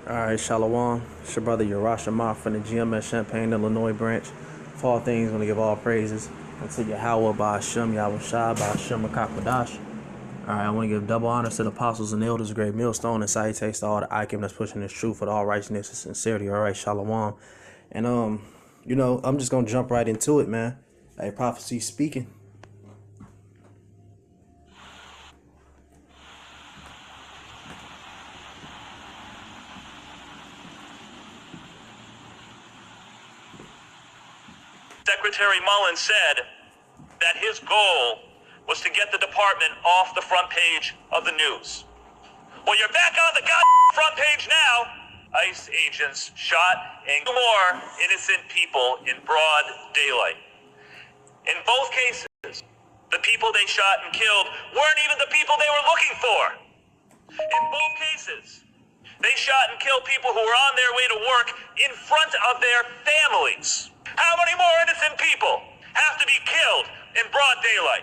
Alright, Shalom. It's your brother Yarash Amar from the GMS Champaign, Illinois branch. For all things, I'm going to give all praises unto Yahweh, Ba'ashem, Yahweh Shai, Ba'ashem, Makakwadash. Alright, I want to give double honors to the apostles and elders, great millstone, and salutations to all the Ikim that's pushing this truth with all righteousness and sincerity. Alright, Shalom. And, I'm just going to jump right into it, man. Hey, prophecy speaking. Secretary Mullen said that his goal was to get the department off the front page of the news. Well, you're back on the front page now. ICE agents shot and killed more innocent people in broad daylight. In both cases, the people they shot and killed weren't even the people they were looking for. In both cases, they shot and killed people who were on their way to work in front of their families. How many more innocent people have to be killed in broad daylight?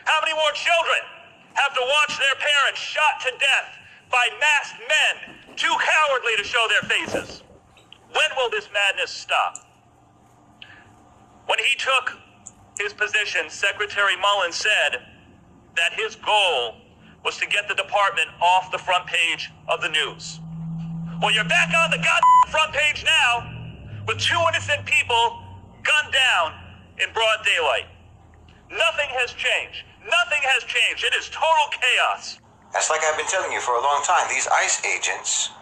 How many more children have to watch their parents shot to death by masked men too cowardly to show their faces? When will this madness stop? When he took his position, Secretary Mullen said that his goal was to get the department off the front page of the news. Well, you're back on the front page now with two innocent people gunned down in broad daylight. Nothing has changed. Nothing has changed. It is total chaos. That's like I've been telling you for a long time. These ICE agents,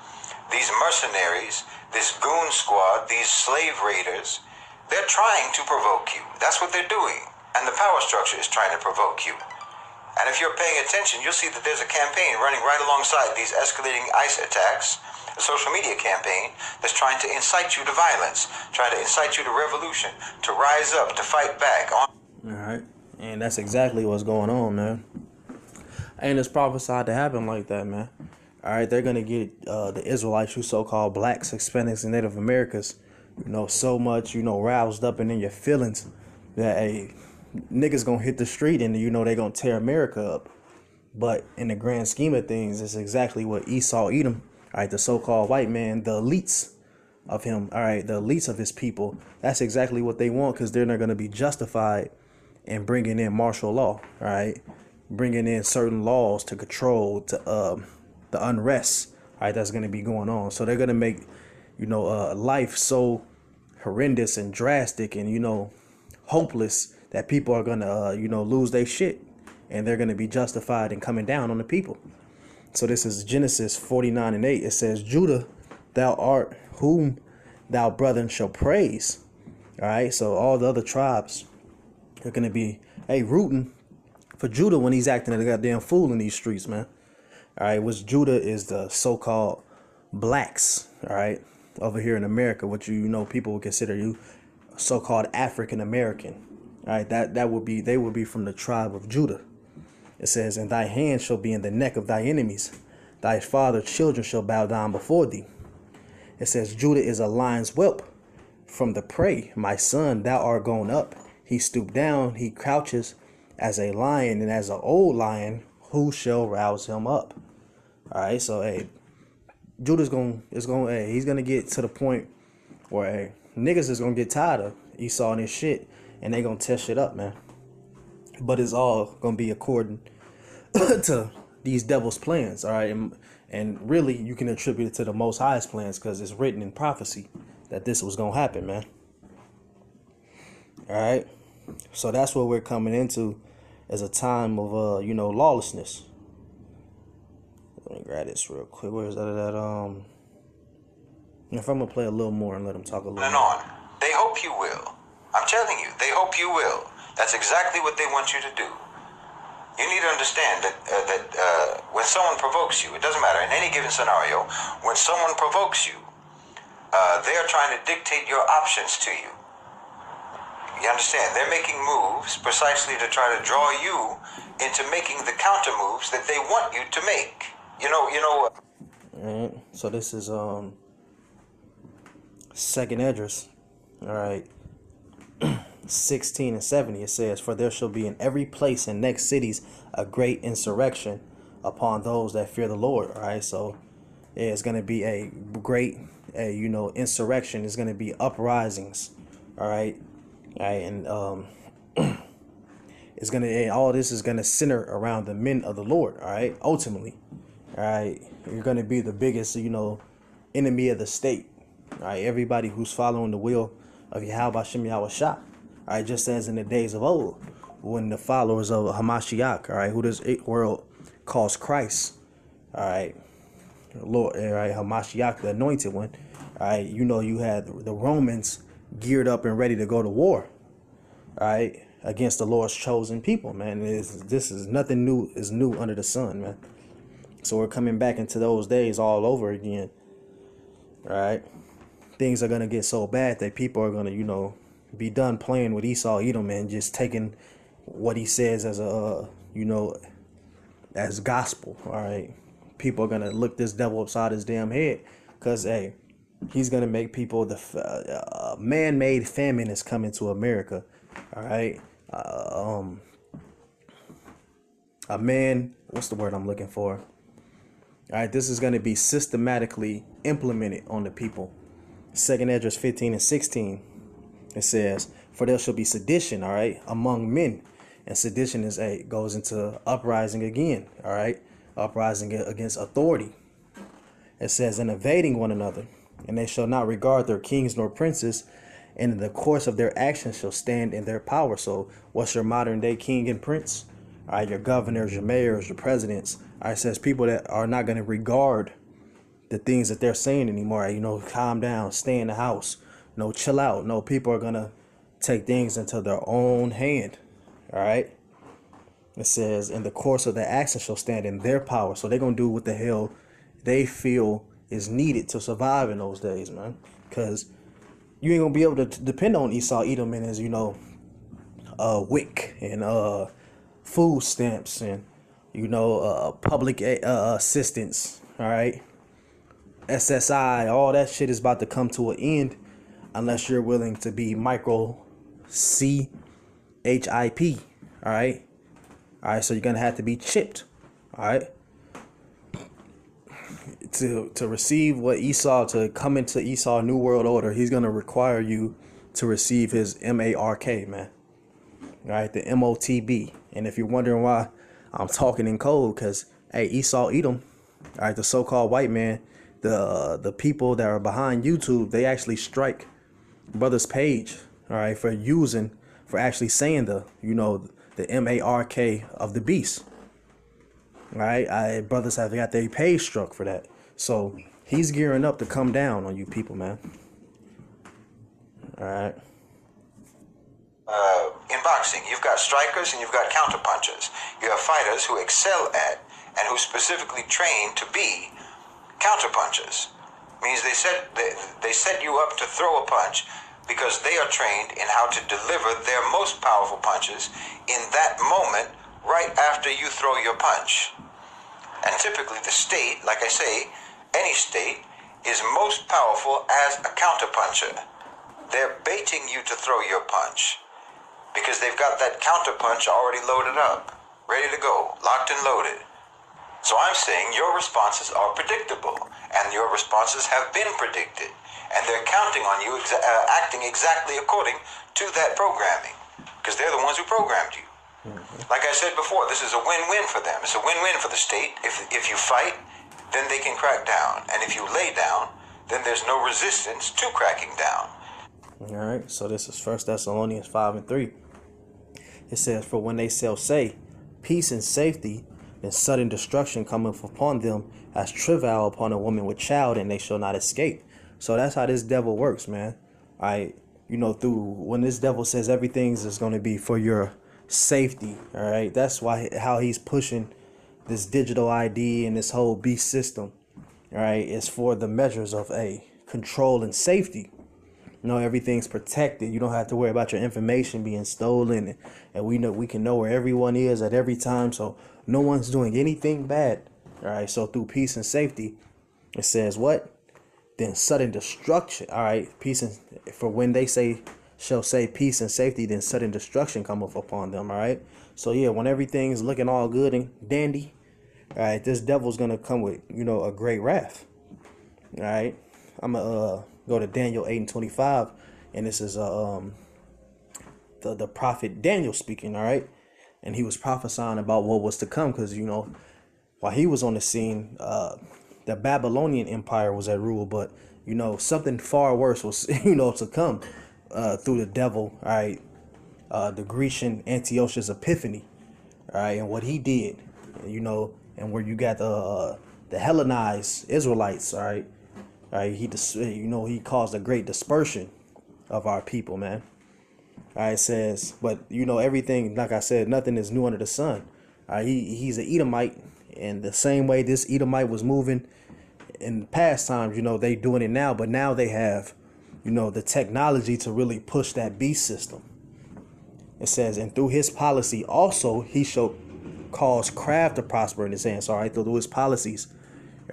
these mercenaries, this goon squad, these slave raiders, they're trying to provoke you. That's what they're doing. And the power structure is trying to provoke you. And if you're paying attention, you'll see that there's a campaign running right alongside these escalating ICE attacks, a social media campaign that's trying to incite you to violence, trying to incite you to revolution, to rise up, to fight back. All right. And that's exactly what's going on, man. And it's prophesied to happen like that, man. All right, they're going to get the Israelites, you so-called blacks, Hispanics, and Native Americans, so much, roused up and in your feelings that, hey, niggas going to hit the street and, they're going to tear America up. But in the grand scheme of things, it's exactly what Esau, Edom, all right, the so-called white man, the elites of him, all right, the elites of his people, that's exactly what they want, because they're not going to be justified in bringing in martial law, all right, bringing in certain laws to control the unrest, all right, that's going to be going on. So they're going to make, life so horrendous and drastic and, hopeless that people are going to, lose their shit, and they're going to be justified in coming down on the people. So this is Genesis 49:8. It says, Judah, thou art whom thou brethren shall praise. All right. So all the other tribes are going to be, rooting for Judah when he's acting like a goddamn fool in these streets, man. All right. Which Judah is the so-called blacks. All right. Over here in America, what people would consider you so-called African American. All right. They would be from the tribe of Judah. It says, and thy hand shall be in the neck of thy enemies. Thy father's children shall bow down before thee. It says, Judah is a lion's whelp from the prey. My son, thou art gone up. He stooped down, he crouches as a lion, and as an old lion, who shall rouse him up? All right, so, Judah's he's going to get to the point where, niggas is going to get tired of Esau and his shit, and they going to tear shit up, man. But it's all going to be according to these devil's plans, all right? And really, you can attribute it to the Most High's plans because it's written in prophecy that this was going to happen, man. All right? So that's what we're coming into as a time of, lawlessness. Let me grab this real quick. Where is that? If I'm going to play a little more and let them talk a little and more. On. They hope you will. I'm telling you, they hope you will. That's exactly what they want you to do. You need to understand that when someone provokes you, it doesn't matter, in any given scenario, when someone provokes you, they are trying to dictate your options to you. You understand? They're making moves precisely to try to draw you into making the counter moves that they want you to make. All right, so this is second address. All right. 16 and 70, it says, for there shall be in every place and next cities a great insurrection upon those that fear the Lord. All right, so It's going to be a great, insurrection. It's going to be uprisings. All right. All right. And it's going to, all this is going to center around the men of the Lord. All right. Ultimately. All right. You're going to be the biggest, enemy of the state. All right. Everybody who's following the will of Yahweh Shem Yahweh Shah. All right. Just as in the days of old, when the followers of Hamashiach, all right, who this world calls Christ, all right, Lord, all right, Hamashiach, the anointed one, all right, you had the Romans geared up and ready to go to war, all right, against the Lord's chosen people, man. This is nothing new is new under the sun, man. So we're coming back into those days all over again, all right. Things are gonna get so bad that people are gonna, be done playing with Esau, Edom, and just taking what he says as as gospel. All right, people are gonna look this devil upside his damn head, because hey, he's gonna make people man-made famine is coming to America. All right, what's the word I'm looking for? All right, this is gonna be systematically implemented on the people. 2nd Esdras 15 and 16. It says, "For there shall be sedition, all right, among men." And sedition goes into uprising again, all right? Uprising against authority. It says, "And invading one another, and they shall not regard their kings nor princes, and in the course of their actions shall stand in their power." So what's your modern day king and prince? All right, your governors, your mayors, your presidents. All right, it says people that are not going to regard the things that they're saying anymore. Calm down, stay in the house. No, chill out. No, people are going to take things into their own hand. All right. It says, "In the course of their action shall stand in their power." So they're going to do what the hell they feel is needed to survive in those days, man. Because you ain't going to be able to depend on Esau, Edom, and his, WIC and food stamps and, public assistance. All right. SSI, all that shit is about to come to an end unless you're willing to be micro CHIP. All right. All right. So you're going to have to be chipped. All right. To receive what Esau, to come into Esau New World Order, he's going to require you to receive his MARK, man. All right. The MOTB. And if you're wondering why I'm talking in code, because, hey, Esau Edom, all right, the so-called white man, the people that are behind YouTube, they actually strike brother's page, all right, for actually saying the MARK of the beast. All right, brothers have got their page struck for that. So he's gearing up to come down on you people, man. All right. In boxing, you've got strikers and you've got counterpunchers. You have fighters who excel at and who specifically train to be counterpunchers. Means they set you up to throw a punch because they are trained in how to deliver their most powerful punches in that moment right after you throw your punch. And typically the state, like I say, any state is most powerful as a counterpuncher. They're baiting you to throw your punch because they've got that counterpunch already loaded up, ready to go, locked and loaded. So I'm saying your responses are predictable, and your responses have been predicted, and they're counting on you acting exactly according to that programming, because they're the ones who programmed you. Like I said before, this is a win-win for them. It's a win-win for the state. If you fight, then they can crack down, and if you lay down, then there's no resistance to cracking down. All right, so this is 1 Thessalonians 5 and 3. It says, "For when they shall say, peace and safety, then sudden destruction cometh upon them as travail upon a woman with child, and they shall not escape." So that's how this devil works, man. All right, when this devil says everything is going to be for your safety, all right, that's how he's pushing this digital ID and this whole beast system. All right, it's for the measures of control and safety. Everything's protected. You don't have to worry about your information being stolen, and we can know where everyone is at every time, so no one's doing anything bad. All right, so through peace and safety, it says what? Then sudden destruction. All right, for when they shall say peace and safety, then sudden destruction cometh upon them. All right, so yeah, when everything's looking all good and dandy, all right, this devil's gonna come with a great wrath. All right, I'm gonna go to Daniel 8:25, and this is the prophet Daniel speaking. All right, and he was prophesying about what was to come, because while he was on the scene, the Babylonian Empire was at rule, but something far worse was to come through the devil. All right, the Grecian Antiochus Epiphanes. All right, and what he did, and where you got the Hellenized Israelites. All right. He caused a great dispersion of our people, man. All right, it says, but everything, like I said, nothing is new under the sun. All right, he's an Edomite, and the same way this Edomite was moving in past times, they doing it now, but now they have, the technology to really push that beast system. It says, and through his policy also he shall cause craft to prosper in his hands. All right, through his policies.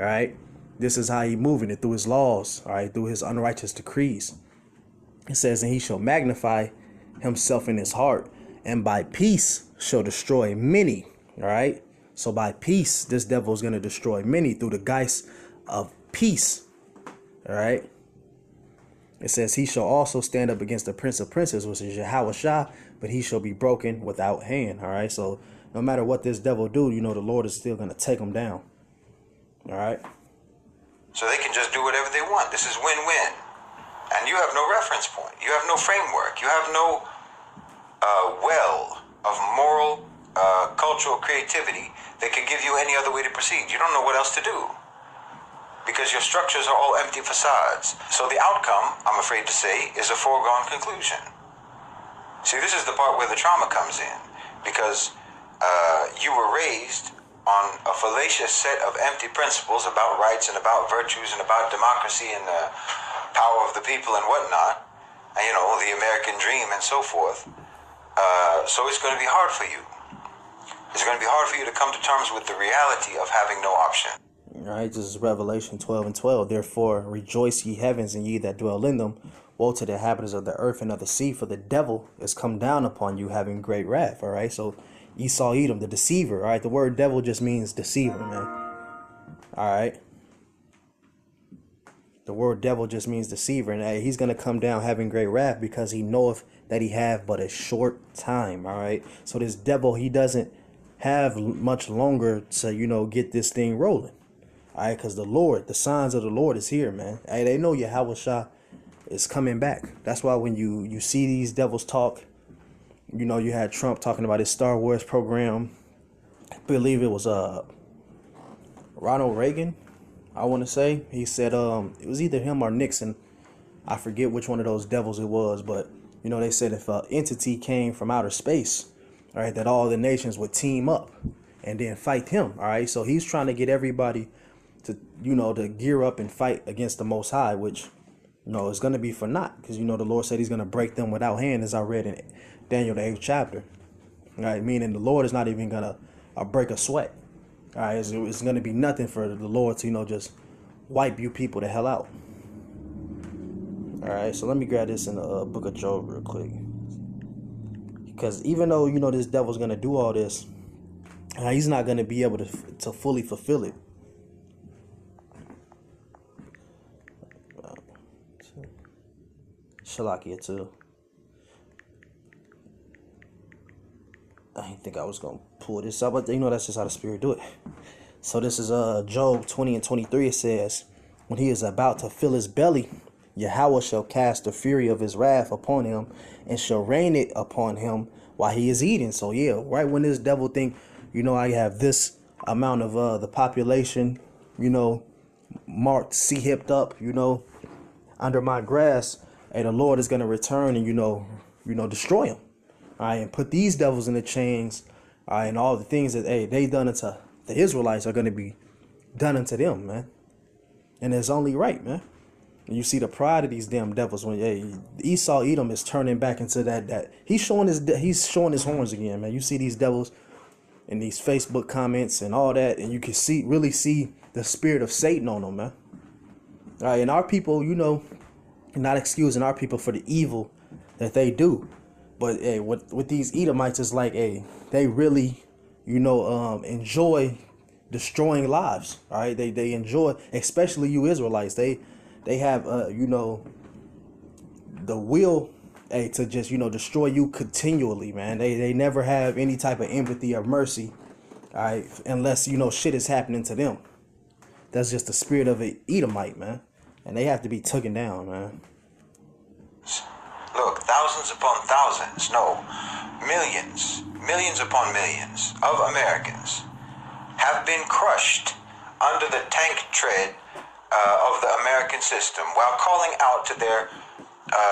All right. This is how he moving it, through his laws, all right, through his unrighteous decrees. It says, and he shall magnify himself in his heart, and by peace shall destroy many. All right. So by peace, this devil is going to destroy many through the guise of peace. All right. It says, he shall also stand up against the prince of princes, which is Yahushua, but he shall be broken without hand. All right. So no matter what this devil do, the Lord is still going to take him down. All right. So they can just do whatever they want. This is win-win. And you have no reference point. You have no framework. You have no well of moral, cultural creativity that could give you any other way to proceed. You don't know what else to do, because your structures are all empty facades. So the outcome, I'm afraid to say, is a foregone conclusion. See, this is the part where the trauma comes in, because you were raised on a fallacious set of empty principles about rights and about virtues and about democracy and the power of the people and whatnot, and the American dream and so forth. So it's going to be hard for you. It's going to be hard for you to come to terms with the reality of having no option. All right, this is Revelation 12:12. Therefore rejoice, ye heavens, and ye that dwell in them. Woe to the inhabitants of the earth and of the sea, for the devil is come down upon you, having great wrath. All right, so Esau, Edom, the deceiver. All right, the word devil just means deceiver, man. All right. The word devil just means deceiver, and he's going to come down having great wrath, because he knoweth that he have but a short time. All right. So this devil, he doesn't have much longer to, get this thing rolling. All right. Because the Lord, the signs of the Lord is here, man. Hey, they know Yahushua is coming back. That's why when you see these devils talk, you had Trump talking about his Star Wars program. I believe it was Ronald Reagan, I want to say. He said it was either him or Nixon. I forget which one of those devils it was, but they said if an entity came from outer space, all right, that all the nations would team up and then fight him. All right, so he's trying to get everybody to to gear up and fight against the Most High, which it's going to be for naught, because the Lord said he's going to break them without hand, as I read in Daniel the 8th chapter. All right, meaning the Lord is not even going to break a sweat. All right, it's going to be nothing for the Lord to just wipe you people the hell out. All right, so let me grab this in the book of Job real quick, because even though this devil's going to do all this, he's not going to be able to fully fulfill it. Shalakia too. I didn't think I was gonna pull this up, but that's just how the Spirit do it. So this is Job 20:23. It says, when he is about to fill his belly, Yahweh shall cast the fury of his wrath upon him, and shall rain it upon him while he is eating. So yeah, right when this devil think, I have this amount of the population, marked, hipped up, under my grasp, and the Lord is gonna return and destroy him. All right, and put these devils in the chains, all right, and all the things that they done unto the Israelites are going to be done unto them, man. And it's only right, man. And you see the pride of these damn devils when Esau Edom is turning back into that he's showing his horns again, man. You see these devils in these Facebook comments and all that, and you can really see the spirit of Satan on them, man. All right, and our people, not excusing our people for the evil that they do. But with these Edomites, it's like they really, enjoy, destroying lives. All right, they enjoy, especially you Israelites. They have the will, hey, to just destroy you continually, man. They never have any type of empathy or mercy, all right, unless shit is happening to them. That's just the spirit of an Edomite, man, and they have to be taken down, man. Look, thousands upon thousands, no, millions upon millions of Americans have been crushed under the tank tread of the American system while calling out to their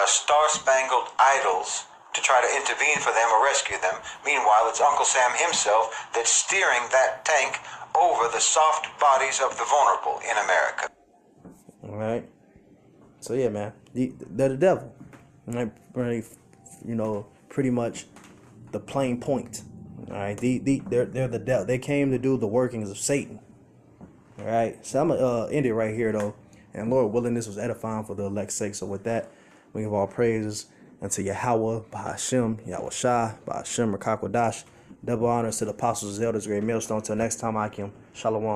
star-spangled idols to try to intervene for them or rescue them. Meanwhile, it's Uncle Sam himself that's steering that tank over the soft bodies of the vulnerable in America. All right. So yeah, man, they're the devil. Right? Pretty much the plain point. All right. They're the devil. They came to do the workings of Satan. All right. So I'm gonna end it right here though. And Lord willing, this was edifying for the elect's sake. So with that, we give all praises unto Yahweh, Bahashem, Yahweh Shah, Bahashem, Rakakwadash. Double honors to the apostles, elders, great millstone. Till next time, Akim. Shalom.